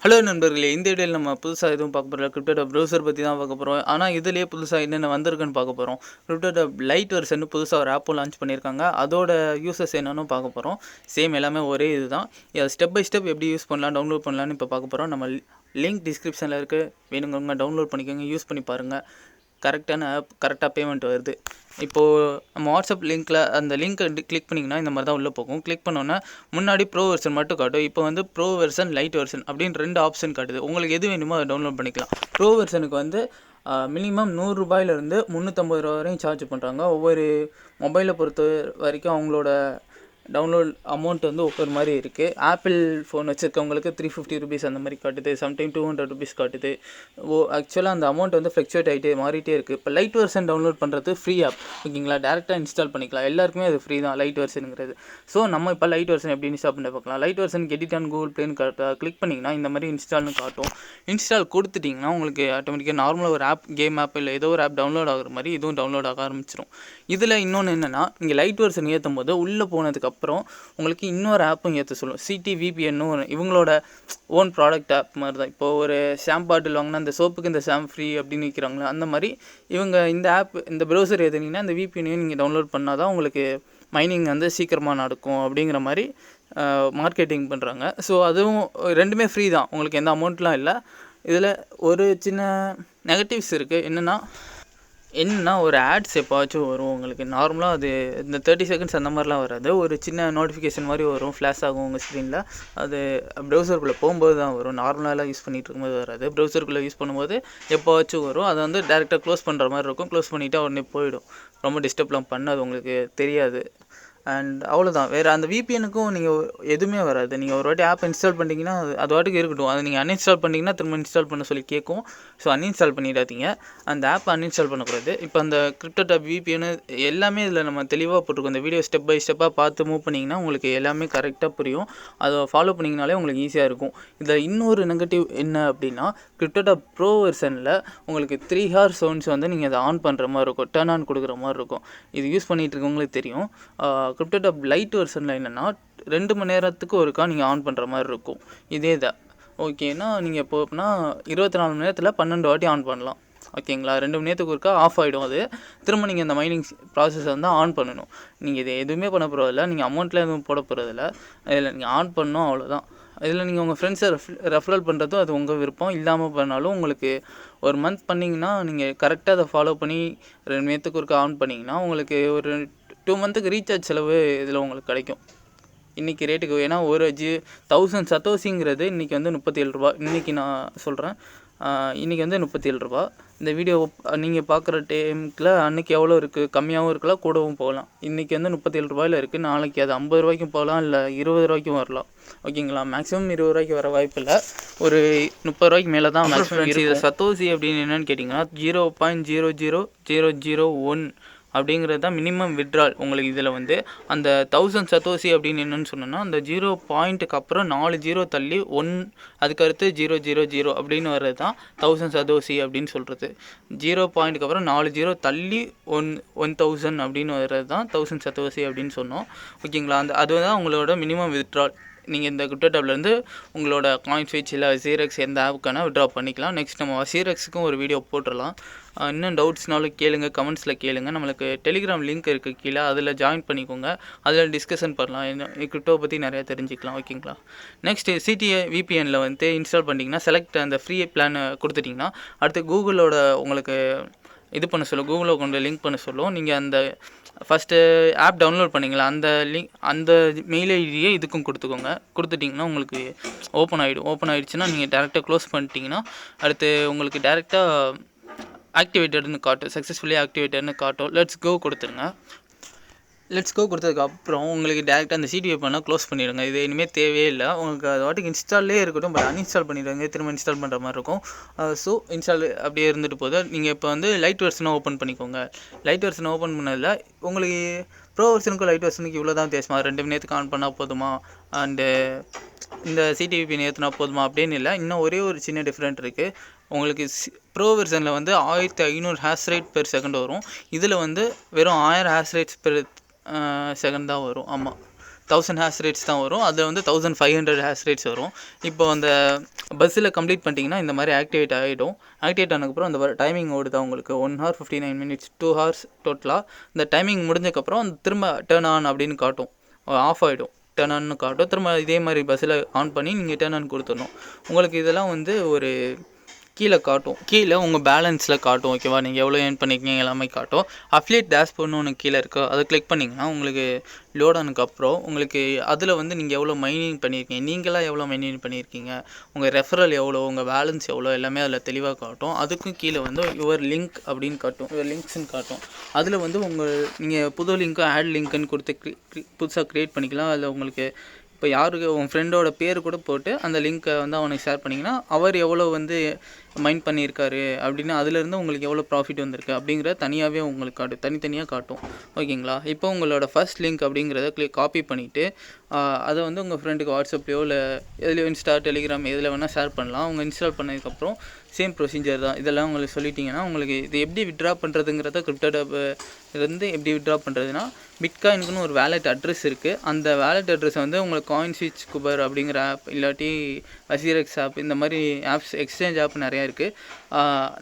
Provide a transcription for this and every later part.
Hello நண்பர்களே, இந்த வீடியோவில் நம்ம புதுசாக எதுவும் பார்க்க போகிறோம். கிரிப்டோடப் ப்ரௌசர் பற்றி தான் பார்க்க போகிறோம். ஆனால் இதிலேயே புதுசாக என்னென்ன வந்திருக்குன்னு பார்க்க போகிறோம். கிரிப்டோடப் லைட் வெர்ஷன் புதுசாக ஒரு ஆப்பும் லான்ச் பண்ணியிருக்காங்க. அதோட யூசஸ் என்னென்னு பார்க்க போகிறோம். சேம் எல்லாமே ஒரே இது தான். ஸ்டெப் பை ஸ்டெப் எப்படி யூஸ் பண்ணலாம், டவுன்லோட் பண்ணலான்னு இப்போ பார்க்க போகிறோம். நம்ம லிங்க் டிஸ்கிரிப்ஷனில் இருக்குது, வேணுங்கவங்க டவுன்லோட் பண்ணிக்கோங்க, யூஸ் பண்ணி பாருங்கள். கரெக்டான ஆப், கரெக்டாக பேமெண்ட் வருது. இப்போது நம்ம வாட்ஸ்அப் லிங்க்கில் அந்த லிங்க்கை கிளிக் பண்ணிங்கன்னா இந்த மாதிரி தான் உள்ளே போகும். கிளிக் பண்ணோன்னா முன்னாடி ப்ரோ வெர்ஷன் மட்டும் காட்டும். இப்போ வந்து ப்ரோ வெர்ஷன், லைட் வெர்ஷன் அப்படின்னு 2 ஆப்ஷன் காட்டுது. உங்களுக்கு எது வேணுமோ அதை டவுன்லோட் பண்ணிக்கலாம். ப்ரோ வெர்ஷனுக்கு வந்து மினிமம் ₹100 ₹350 வரையும் சார்ஜ் பண்ணுறாங்க. ஒவ்வொரு மொபைலை பொறுத்த வரைக்கும் அவங்களோட டவுன்லோட் அமௌண்ட் வந்து ஒவ்வொரு மாதிரி இருக்குது. ஆப்பிள் ஃபோன் வச்சுருக்கவங்களுக்கு ₹350 அந்த மாதிரி காட்டுது, சம்டைம் ₹200 காட்டுது. ஆக்சுவலாக அந்த அமௌண்ட் வந்து ஃப்ளக்சுவேட் ஆகிட்டே மாறிட்டே இருக்குது. இப்போ லைட் வெர்ஷன் டவுன்லோட் பண்ணுறது ஃப்ரீ ஆப், ஓகேங்களா? டேரெக்டாக இன்ஸ்டால் பண்ணிக்கலாம். எல்லாருக்குமே அது ஃப்ரீ தான் லைட் வெர்ஷனுங்கிறது. ஸோ நம்ம இப்போ லைட் வெர்ஷன் எப்படி இன்ஸ்டால் பண்ணி பார்க்கலாம். Lite version edit on Google ப்ளேன்னு கிளிக் பண்ணிங்கன்னா இந்த மாதிரி இன்ஸ்டால்னு காட்டும். இன்ஸ்டால் கொடுத்துட்டிங்கன்னா உங்களுக்கு ஆட்டோமேட்டிக்காக நார்மலாக ஒரு ஆப், கேம் ஆப் இல்லை ஏதோ ஒரு ஆப் டவுன்லோட் ஆகிற மாதிரி இதுவும் டவுன்லோட் ஆக ஆரம்பிச்சிடும். இதில் இன்னொன்று என்னென்னா, நீங்கள் லைட் வெர்ஷன் ஏற்றும் போது உள்ளே போனதுக்கப்புறம் உங்களுக்கு இன்னொரு ஆப்பும் ஏற்ற சொல்லும். CTVPN இவங்களோட ஓன் ப்ராடக்ட் ஆப் மாதிரி தான். இப்போது ஒரு ஷாம்பு பாட்டில் வாங்கினா அந்த சோப்புக்கு இந்த ஷாம்பு ஃப்ரீ அப்படின்னு விற்கிறாங்களே, அந்த மாதிரி இவங்க இந்த ஆப், இந்த ப்ரௌசர் ஏற்றுனீங்கன்னா இந்த VPN-ஐயும் நீங்கள் டவுன்லோட் பண்ணால் தான் உங்களுக்கு மைனிங் வந்து சீக்கிரமாக நடக்கும் அப்படிங்கிற மாதிரி மார்க்கெட்டிங் பண்ணுறாங்க. ஸோ அதுவும் ரெண்டுமே ஃப்ரீ தான், உங்களுக்கு எந்த அமௌண்ட்லாம் இல்லை. இதில் ஒரு சின்ன நெகட்டிவ்ஸ் இருக்குது. என்னென்னா ஒரு ஆட்ஸ் எப்போவாச்சும் வரும் உங்களுக்கு. நார்மலாக அது இந்த 30 செகண்ட்ஸ் அந்த மாதிரிலாம் வராது. ஒரு சின்ன நோட்டிஃபிகேஷன் மாதிரி வரும், ஃப்ளாஷ் ஆகும் உங்கள் ஸ்க்ரீனில். அது ப்ரௌசருக்குள்ளே போகும்போது தான் வரும், நார்மலாக யூஸ் பண்ணிகிட்டு இருக்கும்போது வராது. ப்ரௌசருக்குள்ளே யூஸ் பண்ணும்போது எப்போவாச்சும் வரும். அதை வந்து டேரெக்டாக க்ளோஸ் பண்ணுற மாதிரி இருக்கும். க்ளோஸ் பண்ணிவிட்டு உடனே போயிடும். ரொம்ப டிஸ்டர்ப்லாம் பண்ணாது, உங்களுக்கு தெரியாது. அண்ட் அவ்வளோதான். வேறு அந்த VPN-க்கும் நீங்கள் எதுவுமே வராது. நீங்கள் ஒரு வாட்டி ஆப் இன்ஸ்டால் பண்ணிட்டீங்கன்னா அது வாட்டுக்கு இருக்கட்டும். அதை நீங்கள் அன்இன்ஸ்டால் பண்ணிட்டீங்கன்னா திரும்ப இன்ஸ்டால் பண்ண சொல்லி கேட்கும். ஸோ அன்இன்ஸ்டால் பண்ணிடாதீங்க, அந்த ஆப்பை அன்இன்ஸ்டால் பண்ணக்கூடாது. இப்போ அந்த கிரிப்டோடப் VPN எல்லாமே இதில் நம்ம தெளிவாக போட்டிருக்கோம். இந்த வீடியோ ஸ்டெப் பை ஸ்டெப்பாக பார்த்து மூவ் பண்ணிங்கன்னா உங்களுக்கு எல்லாமே கரெக்டாக புரியும். அதை ஃபாலோ பண்ணிங்கனாலே உங்களுக்கு ஈஸியாக இருக்கும். இதில் இன்னொரு நெகட்டிவ் என்ன அப்படின்னா, கிரிப்டோடப் ப்ரோ வெர்ஷனில் உங்களுக்கு 3 ஹார்ஸ் சவுண்ட்ஸ் வந்து நீங்கள் அதை ஆன் பண்ணுற மாதிரி இருக்கும், டர்ன் ஆன் கொடுக்குற மாதிரி இருக்கும். இது யூஸ் பண்ணிகிட்டு இருக்கவங்களுக்கு தெரியும். கிரிப்டோடப் லைட் வெர்ஷனில் என்னென்னா 2 மணி நேரத்துக்கு ஒருக்கா நீங்கள் ஆன் பண்ணுற மாதிரி இருக்கும். இதே தான் ஓகேனா, நீங்கள் எப்போனா 24 மணி நேரத்தில் 12 வாட்டி ஆன் பண்ணலாம், ஓகேங்களா? 2 மணி நேரத்துக்கு ஒருக்கா ஆஃப் ஆகிடும். அது திரும்ப நீங்கள் இந்த மைனிங் ப்ராசஸை வந்து ஆன் பண்ணணும். நீங்கள் இதை எதுவுமே பண்ண போகிறதில்ல, நீங்கள் அமௌண்ட்டில் எதுவும் போட போகிறதில்ல. இதில் நீங்கள் ஆன் பண்ணணும், அவ்வளோதான். இதில் நீங்கள் உங்கள் ஃப்ரெண்ட்ஸை ரெஃபரல் பண்ணுறதும் அது உங்கள் விருப்பம். இல்லாமல் பண்ணாலும் உங்களுக்கு ஒரு மந்த் பண்ணிங்கன்னா நீங்கள் கரெக்டாக அதை ஃபாலோ பண்ணி 2 மணி நேரத்துக்கு ஒருக்கா ஆன் பண்ணிங்கன்னா உங்களுக்கு ஒரு 2 மந்த்துக்கு ரீசார்ஜ் செலவு இதில் உங்களுக்கு கிடைக்கும் இன்றைக்கி ரேட்டுக்கு. ஏன்னா ஒரு 1000 சத்தோசிங்கிறது இன்றைக்கி வந்து ₹37. இன்றைக்கி நான் சொல்கிறேன், இன்றைக்கி வந்து ₹37. இந்த வீடியோ நீங்கள் பார்க்குற டைமுக்கில் அன்றைக்கி எவ்வளோ இருக்குது, கம்மியாகவும் இருக்கலாம், கூடவும் போகலாம். இன்றைக்கி வந்து ₹37 இருக்குது. நாளைக்கு அது ₹50 போகலாம், இல்லை ₹20 வரலாம், ஓகேங்களா? மேக்ஸிமம் ₹20 வர வாய்ப்பு இல்லை, ஒரு ₹30 மேலே தான் மேக்ஸிமம். இது சத்தோசி அப்படின்னு என்னென்னு கேட்டிங்கன்னா 0.00001 அப்படிங்கிறது தான் மினிமம் விட்ரால். உங்களுக்கு இதில் வந்து அந்த 1000 சத்தோசி அப்படின்னு என்னென்னு சொன்னோன்னா, அந்த 0 பாயிண்ட்டுக்கு அப்புறம் 4 0 தள்ளி 1, அதுக்கடுத்து 000 அப்படின்னு வர்றது தான் 1000 சத்தோசி அப்படின்னு சொல்கிறது. 0 பாயிண்ட்டுக்கு அப்புறம் 4 0 தள்ளி 1000 அப்படின்னு வர்றது தான் 1000 சத்தோசி அப்படின்னு சொன்னோம், ஓகேங்களா? அதுதான் உங்களோட மினிமம் விட்ரால். நீங்கள் இந்த கிரிப்டோடப்லேருந்து உங்களோட காயின் ஸ்விட்ச் இல்லை சீரக்ஸ் எந்த ஆப்புக்கான விட்ரா பண்ணிக்கலாம். நெக்ஸ்ட் நம்ம சீரக்ஸுக்கும் ஒரு வீடியோ போட்டுடலாம். இன்னும் டவுட்ஸ்னாலும் கேளுங்க, கமெண்ட்ஸில் கேளுங்க. நம்மளுக்கு டெலிகிராம் லிங்க் இருக்குது கீழே, அதில் ஜாயின் பண்ணிக்கோங்க. அதில் டிஸ்கஷன் பண்ணலாம், கிரிப்டோவை பற்றி நிறையா தெரிஞ்சுக்கலாம், ஓகேங்களா? நெக்ஸ்ட்டு CTVPN-ல் வந்து இன்ஸ்டால் பண்ணிட்டீங்கன்னா, செலக்ட் அந்த ஃப்ரீ பிளான் கொடுத்துட்டிங்கன்னா அடுத்து கூகுளோட உங்களுக்கு இது பண்ண சொல்லும், கூகுளை கொண்டு லிங்க் பண்ண சொல்லும். நீங்கள் அந்த ஃபஸ்ட்டு ஆப் டவுன்லோட் பண்ணிங்களா, அந்த லிங்க், அந்த மெயில் ஐடியை இதுக்கும் கொடுத்துட்டிங்கன்னா உங்களுக்கு ஓப்பன் ஆகிடும். ஓப்பன் ஆகிடுச்சுன்னா நீங்கள் டேரெக்டாக க்ளோஸ் பண்ணிட்டீங்கன்னா அடுத்து உங்களுக்கு டேரெக்டாக ஆக்டிவேட்டட்னு காட்டும், சக்ஸஸ்ஃபுல்லி ஆக்டிவேட்டட்னு காட்டும். லெட்ஸ் கோ கொடுத்துருங்க. லெட்ஸ் கோ கொடுத்ததுக்கப்புறம் உங்களுக்கு டேரெக்டாக அந்த CTVPN க்ளோஸ் பண்ணிவிடுங்க. இது இனிமேல் தேவையே இல்லை, உங்களுக்கு அது வாட்டுக்கு இன்ஸ்டால்லே இருக்கட்டும். பட் அன்இன்ஸ்டால் பண்ணிவிடுங்க, திரும்ப இன்ஸ்டால் பண்ணுற மாதிரி இருக்கும். ஸோ இன்ஸ்டால் அப்படியே இருந்துட்டு போகுது. நீங்கள் இப்போ வந்து லைட் வெர்ஷனை ஓப்பன் பண்ணிக்கோங்க. லைட் வெர்ஷனை ஓப்பன் பண்ணதில் உங்களுக்கு ப்ரோ வெர்ஷனுக்கும் லைட் வெர்ஷனுக்கு இவ்வளோ தான் தேசமா, 2 மணி நேரத்துக்கு ஆன் பண்ணால் போதுமா, அண்டு இந்த CTVPN ஏற்றினா போதுமா அப்படின்னு இல்லை. இன்னும் ஒரே ஒரு சின்ன டிஃப்ரெண்ட் இருக்குது. உங்களுக்கு ப்ரோ வெர்ஷனில் வந்து 1500 ஹேஷ் ரேட் பெர் செகண்ட் வரும். இதில் வந்து வெறும் 1000 ஹேஷ் ரேட்ஸ் பெர் செகண்ட் தான் வரும். ஆமாம், 1000 ஹேஷ் ரேட்ஸ் தான் வரும். அதில் வந்து 1500 ஹேஷ் ரேட்ஸ் வரும். இப்போ அந்த பஸ்ஸில் கம்ப்ளீட் பண்ணிட்டீங்கன்னா இந்த மாதிரி ஆக்டிவேட் ஆகிடும். ஆக்டிவேட் ஆனதுக்கப்புறம் அந்த டைமிங் ஓடுதா உங்களுக்கு 1 hour 59 minutes 2 hours டோட்டலாக. இந்த டைமிங் முடிஞ்சக்கப்புறம் திரும்ப டேர்ன் ஆன் அப்படின்னு காட்டும், ஆஃப் ஆகிடும், டேர்ன் ஆன்னு காட்டும். திரும்ப இதே மாதிரி பஸ்ஸில் ஆன் பண்ணி நீங்கள் டேர்ன் ஆன் கொடுத்துடணும். உங்களுக்கு இதெல்லாம் வந்து ஒரு கீழே காட்டும், கீழே உங்கள் பேலன்ஸில் காட்டும். ஓகேவா, நீங்கள் எவ்வளோ ஏர்ன் பண்ணியிருக்கீங்க எல்லாமே காட்டும். அஃபிலியேட் டேஷ்போர்ட்னு ஒன்று கீழே இருக்கோ, அதை கிளிக் பண்ணிங்கன்னா உங்களுக்கு லோட் ஆனதுக்கப்புறம் உங்களுக்கு அதில் வந்து நீங்கள் எவ்வளோ மைனிங் பண்ணியிருக்கீங்க, நீங்களாக எவ்வளோ மைனிங் பண்ணியிருக்கீங்க, உங்கள் ரெஃபரல் எவ்வளோ, உங்கள் பேலன்ஸ் எவ்வளோ, எல்லாமே அதில் தெளிவாக காட்டும். அதுக்கும் கீழே வந்து யுவர் லிங்க் அப்படின்னு காட்டும், யுவர் லிங்க்ஸ்ன்னு காட்டும். அதில் வந்து நீங்கள் புது லிங்க்கு ஆட் லிங்க்குன்னு கொடுத்து புதுசாக க்ரியேட் பண்ணிக்கலாம். அதில் உங்களுக்கு இப்போ யாருக்கு உங்கள் ஃப்ரெண்டோட பேர் கூட போட்டு அந்த லிங்க்கை வந்து அவனுக்கு ஷேர் பண்ணிங்கன்னா அவர் எவ்வளோ வந்து மைண்ட் பண்ணியிருக்காரு அப்படின்னு அதுலேருந்து உங்களுக்கு எவ்வளோ ப்ராஃபிட் வந்திருக்கு அப்படிங்கிறத தனியாகவே உங்களுக்கு காட்டும், தனித்தனியாக காட்டும். ஓகேங்களா, இப்போ உங்களோட ஃபர்ஸ்ட் லிங்க் அப்படிங்கிறத காப்பி பண்ணிவிட்டு அதை வந்து உங்கள் ஃப்ரெண்டுக்கு வாட்ஸ்அப்லையோ இல்லை எதுலையோ இன்ஸ்டா டெலிகிராம் எதில் வேணால் ஷேர் பண்ணலாம். அவங்க இன்ஸ்டால் பண்ணதுக்கப்புறம் சேம் ப்ரொசீஜர் தான். இதெல்லாம் உங்களுக்கு சொல்லிட்டிங்கன்னா உங்களுக்கு இது எப்படி விட்ரா பண்ணுறதுங்கிறத கிரிப்டோடப் இருந்து எப்படி விட்ரா பண்ணுறதுனா, பிட்காயினுக்குன்னு ஒரு வேலெட் அட்ரஸ் இருக்குது. அந்த வேலெட் அட்ரஸை வந்து உங்களுக்கு காயின்ஸ்விட்ச் குபர் அப்படிங்கிற ஆப் இல்லாட்டி வசீரெக்ஸ் ஆப், இந்த மாதிரி ஆப்ஸ் எக்ஸ்சேஞ்ச் ஆப் நிறையா இருக்குது.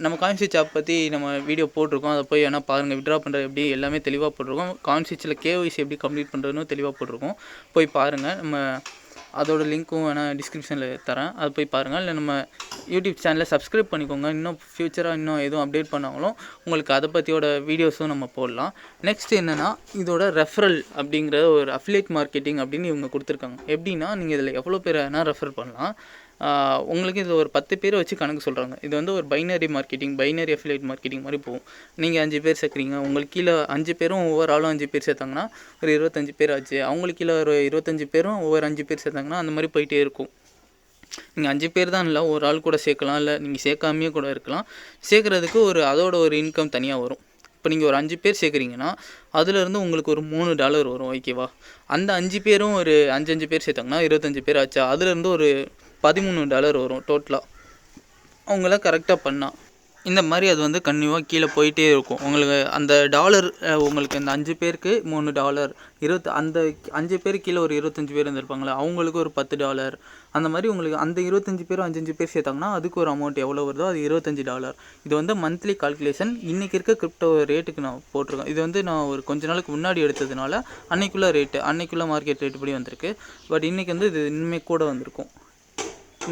நம்ம காயின்ஸ்விட்ச் ஆப் பற்றி நம்ம வீடியோ போட்டிருக்கோம், அதை போய் வேணால் பாருங்கள். விட்ரா பண்ணுறது எப்படி எல்லாமே தெளிவாக போட்டிருக்கோம். காயின்ஸ்விட்சில் கேஒய்சி எப்படி கம்ப்ளீட் பண்ணுறதுன்னு தெளிவாக போட்டிருக்கோம், போய் பாருங்கள். நம்ம அதோட லிங்க்கும் வேணால் டிஸ்கிரிப்ஷனில் தரேன், அது போய் பாருங்கள். இல்லை நம்ம யூடியூப் சேனலை சப்ஸ்கிரைப் பண்ணிக்கோங்க. இன்னும் ஃப்யூச்சராக இன்னும் எதுவும் அப்டேட் பண்ணாலும் உங்களுக்கு அதை பற்றியோட வீடியோஸும் நம்ம போடலாம். நெக்ஸ்ட் என்னென்னா, இதோட ரெஃபரல் அப்படிங்கிற ஒரு அஃபிலியேட் மார்க்கெட்டிங் அப்படின்னு இவங்க கொடுத்துருக்காங்க. எப்படின்னா, நீங்கள் இதில் எவ்வளோ பேர் வேணால் ரெஃபர் பண்ணலாம். உங்களுக்கு இதில் ஒரு 10 பேரை வச்சு கணக்கு சொல்கிறாங்க. இது வந்து ஒரு binary marketing, binary affiliate marketing மாதிரி போகும். நீங்கள் 5 பேர் சேர்க்குறீங்க, உங்களுக்கு கீழே 5 பேரும் ஒவ்வொரு ஆளும் 5 பேர் சேர்த்தாங்கன்னா ஒரு 25 பேர் ஆச்சு. அவங்களுக்கு கீழே ஒரு 25 பேரும் ஒவ்வொரு 5 பேர் சேர்த்தாங்கன்னா அந்த மாதிரி போயிட்டே இருக்கும். நீங்கள் 5 பேர் தான் இல்லை, ஒரு ஆள் கூட சேர்க்கலாம், இல்லை நீங்கள் சேர்க்காமையே கூட இருக்கலாம். சேர்க்குறதுக்கு அதோட ஒரு இன்கம் தனியாக வரும். இப்போ நீங்கள் ஒரு 5 பேர் சேர்க்குறீங்கன்னா அதுலேருந்து உங்களுக்கு ஒரு $3 வரும். ஓகேவா, அந்த 5 பேரும் ஒரு 5 பேர் சேர்த்தாங்கன்னா 25 பேர் ஆச்சா, அதுலேருந்து ஒரு $13 வரும் டோட்டலாக. அவங்களாம் கரெக்டாக பண்ணால் இந்த மாதிரி அது வந்து கண்டிப்பாக கீழே போயிட்டே இருக்கும். உங்களுக்கு அந்த டாலர் உங்களுக்கு இந்த 5 பேருக்கு $3, அந்த 5 பேருக்கு கீழே ஒரு 25 பேர் இருந்திருப்பாங்களே அவங்களுக்கு ஒரு $10. அந்த மாதிரி உங்களுக்கு அந்த 25 பேரும் 5 பேர் சேர்த்தாங்கன்னா அதுக்கு ஒரு அமௌண்ட் எவ்வளோ வருதோ அது $25. இது வந்து மந்த்லி கால்குலேஷன். இன்றைக்கி இருக்க கிரிப்டோ ரேட்டுக்கு நான் போட்டிருக்கேன். இது வந்து நான் ஒரு கொஞ்ச நாளுக்கு முன்னாடி எடுத்ததுனால அன்னைக்குள்ள மார்க்கெட் ரேட்டு படி வந்திருக்கு. பட் இன்றைக்கி வந்து இது இன்னுமே கூட வந்திருக்கும்.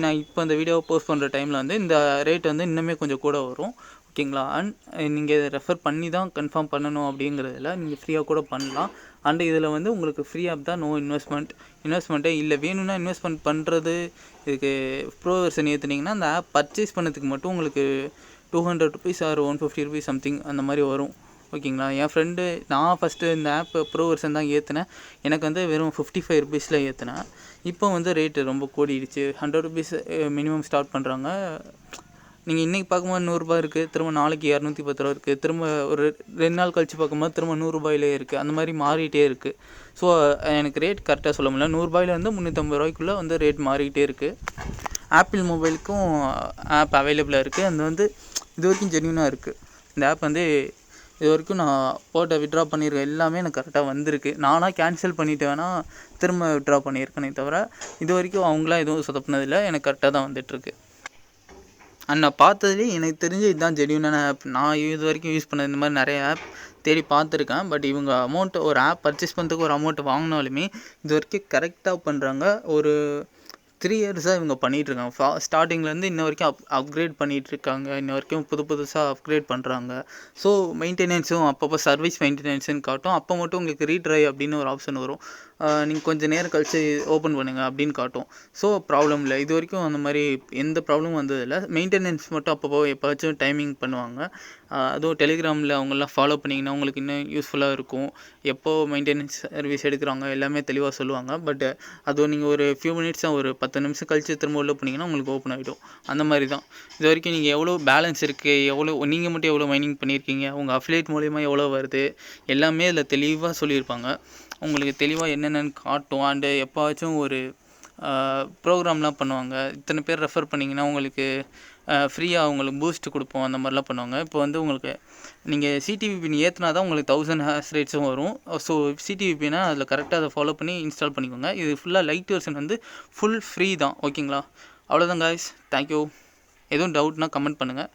நான் இப்போ இந்த வீடியோவை போஸ்ட் பண்ணுற டைமில் வந்து இந்த ரேட் வந்து இன்னுமே கொஞ்சம் கூட வரும். ஓகேங்களா, அண்ட் நீங்கள் இதை ரெஃபர் பண்ணி தான் கன்ஃபார்ம் பண்ணணும் அப்படிங்கிறதில்ல, நீங்கள் ஃப்ரீயாக கூட பண்ணலாம். அண்ட் இதில் வந்து உங்களுக்கு ஃப்ரீ ஆப் தான், நோ இன்வெஸ்ட்மெண்ட்டே இல்லை. வேணும்னா இன்வெஸ்ட்மெண்ட் பண்ணுறது இதுக்கு ப்ரோ வெர்ஷன் ஏற்றுனீங்கன்னா அந்த ஆப் பர்ச்சேஸ் பண்ணதுக்கு மட்டும் உங்களுக்கு $200 ஆர் $150 சம்திங் அந்த மாதிரி வரும். ஓகேங்களா, என் ஃப்ரெண்டு நான் ஃபஸ்ட்டு இந்த ஆப் ப்ரோ வெர்ஷன் தான் ஏற்றினேன். எனக்கு வந்து வெறும் $55 ஏற்றினேன். இப்போ வந்து ரேட்டு ரொம்ப கூடிடுச்சு. $100 மினிமம் ஸ்டார்ட் பண்ணுறாங்க. நீங்கள் இன்றைக்கி பார்க்கும்போது $100 இருக்குது, திரும்ப நாளைக்கு $210 இருக்குது, திரும்ப ஒரு 2 நாள் கழித்து பார்க்கும்போது திரும்ப $100 இருக்குது. அந்த மாதிரி மாறிட்டே இருக்குது. ஸோ எனக்கு ரேட் கரெக்டாக சொல்ல முடியல. $100 $350 வந்து ரேட் மாறிக்கிட்டே இருக்குது. ஆப்பிள் மொபைலுக்கும் ஆப் அவைலபிளாக இருக்குது. அது வந்து இது வரைக்கும் ஜென்யூனாக இருக்குது. இந்த ஆப் வந்து இது வரைக்கும் நான் போட்ட விட்ரா பண்ணியிருக்கேன் எல்லாமே எனக்கு கரெக்டாக வந்திருக்கு. நானாக கேன்சல் பண்ணிவிட்டு வேணால் திரும்ப விட்ரா பண்ணியிருக்கேனே தவிர இது வரைக்கும் அவங்களாம் எதுவும் சொதப்பினதில்லை, எனக்கு கரெக்டாக தான் வந்துட்டுருக்கு. அண்ட் நான் பார்த்ததுலேயே எனக்கு தெரிஞ்சு இதுதான் ஜென்யூனான ஆப். நான் இது வரைக்கும் யூஸ் பண்ணது இந்த மாதிரி நிறைய ஆப் தேடி பார்த்துருக்கேன். பட் இவங்க அமௌண்ட்டு ஒரு ஆப் பர்ச்சேஸ் பண்ணுறதுக்கு ஒரு அமௌண்ட் வாங்கினாலுமே இது வரைக்கும் கரெக்டாக பண்ணுறாங்க. ஒரு 3 இயர்ஸாக இவங்க பண்ணிகிட்ருக்காங்க. ஸ்டார்டிங்லேருந்து இன்ன வரைக்கும் அப்கிரேட் பண்ணிகிட்ருக்காங்க. இன்ன வரைக்கும் புதுசாக அப்கிரேட் பண்ணுறாங்க. ஸோ மெயின்டெனன்ஸும் அப்பப்போ சர்வீஸ் மெயின்டெனன்ஸுன்னு காட்டும். அப்போ மட்டும் உங்களுக்கு ரீட்ரை அப்படின்னு ஒரு ஆப்ஷன் வரும். நீங்கள் கொஞ்சம் நேரம் கழித்து ஓப்பன் பண்ணுங்கள் அப்படின்னு காட்டும். ஸோ ப்ராப்ளம் இல்லை. இது வரைக்கும் அந்த மாதிரி எந்த ப்ராப்ளமும் வந்ததில்லை. மெயின்டெனன்ஸ் மட்டும் அப்பப்போ எப்போவாச்சும் டைமிங் பண்ணுவாங்க. அதுவும் டெலிகிராமில் அவங்களாம் ஃபாலோ பண்ணிங்கன்னா உங்களுக்கு இன்னும் யூஸ்ஃபுல்லாக இருக்கும். எப்போது மெயின்டெனன்ஸ் சர்வீஸ் எடுக்கிறாங்க எல்லாமே தெளிவாக சொல்லுவாங்க. பட் அது நீங்கள் ஒரு ஃபியூ மினிட்ஸ் தான், ஒரு 10 நிமிஷம் கழித்து திரும்ப உள்ள போனீங்கன்னா உங்களுக்கு ஓப்பன் ஆகிடும். அந்த மாதிரி தான் இது வரைக்கும் நீங்கள் எவ்வளோ பேலன்ஸ் இருக்குது, நீங்கள் மட்டும் எவ்வளோ மைனிங் பண்ணியிருக்கீங்க, உங்கள் அஃபிலியேட் மூலிமா எவ்வளோ வருது எல்லாமே இதில் தெளிவாக சொல்லியிருப்பாங்க. உங்களுக்கு தெளிவாக என்னென்னு காட்டும். அண்டு எப்போவாச்சும் ஒரு ப்ரோக்ராம்லாம் பண்ணுவாங்க. இத்தனை பேர் ரெஃபர் பண்ணிங்கன்னா உங்களுக்கு ஃப்ரீயாக உங்களுக்கு பூஸ்ட் கொடுப்போம் அந்த மாதிரிலாம் பண்ணுவாங்க. இப்போ வந்து உங்களுக்கு நீங்கள் சிடிவிபின் ஏற்றினா தான் உங்களுக்கு 1000 ஹேஷ் ரேட்ஸும் வரும். ஸோ சிடிவிபினா அதில் கரெக்டாக அதை ஃபாலோ பண்ணி இன்ஸ்டால் பண்ணிக்கோங்க. இது ஃபுல்லாக லைட் வெர்ஷன் வந்து ஃபுல் ஃப்ரீ தான். ஓகேங்களா? அவ்வளோதான் காய்ஸ். தேங்க்யூ. எதுவும் டவுட்னா கமெண்ட் பண்ணுங்கள்.